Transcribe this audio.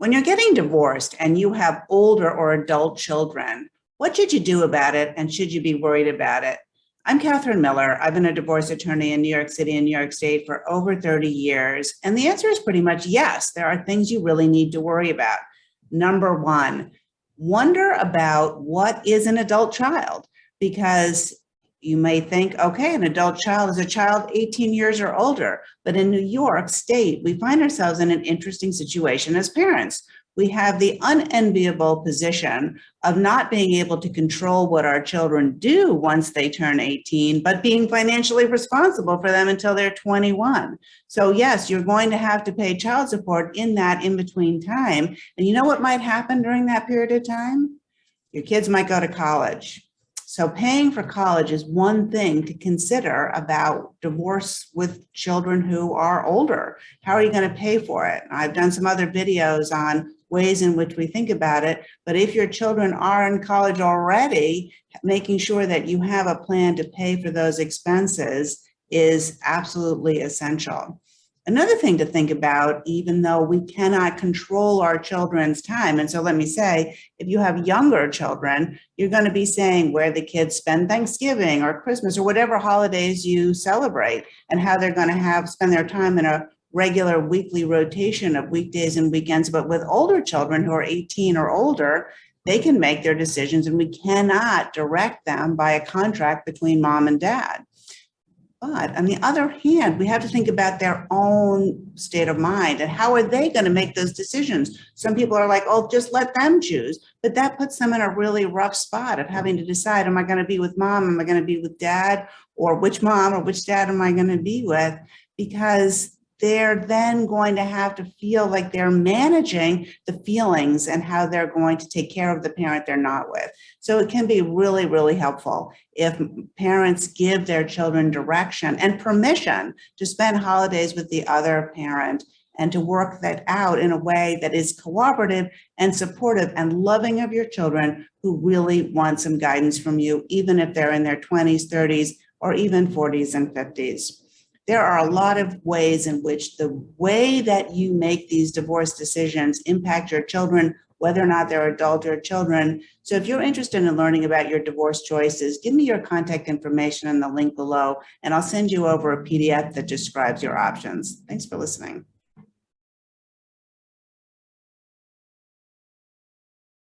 When you're getting divorced and you have older or adult children, what should you do about it and should you be worried about it? I'm Catherine Miller. I've been a divorce attorney in New York City and New York State for over 30 years. And the answer is pretty much yes, there are things you really need to worry about. Number one, wonder about what is an adult child, because you may think, okay, an adult child is a child 18 years or older. But in New York State, we find ourselves in an interesting situation as parents. We have the unenviable position of not being able to control what our children do once they turn 18, but being financially responsible for them until they're 21. So yes, you're going to have to pay child support in that in-between time. And you know what might happen during that period of time? Your kids might go to college. So paying for college is one thing to consider about divorce with children who are older. How are you going to pay for it? I've done some other videos on ways in which we think about it, but if your children are in college already, making sure that you have a plan to pay for those expenses is absolutely essential. Another thing to think about, even though we cannot control our children's time, and so let me say, if you have younger children, you're going to be saying where the kids spend Thanksgiving or Christmas or whatever holidays you celebrate, and how they're going to spend their time in a regular weekly rotation of weekdays and weekends. But with older children who are 18 or older, they can make their decisions, and we cannot direct them by a contract between mom and dad. But on the other hand, we have to think about their own state of mind and how are they going to make those decisions. Some people are like, oh, just let them choose. But that puts them in a really rough spot of having to decide, am I going to be with mom? Am I going to be with dad? Or which mom or which dad am I going to be with? Because they're then going to have to feel like they're managing the feelings and how they're going to take care of the parent they're not with. So it can be really, really helpful if parents give their children direction and permission to spend holidays with the other parent and to work that out in a way that is cooperative and supportive and loving of your children who really want some guidance from you, even if they're in their 20s, 30s, or even 40s and 50s. There are a lot of ways in which the way that you make these divorce decisions impact your children, whether or not they're adult or children. So if you're interested in learning about your divorce choices, give me your contact information in the link below, and I'll send you over a PDF that describes your options. Thanks for listening.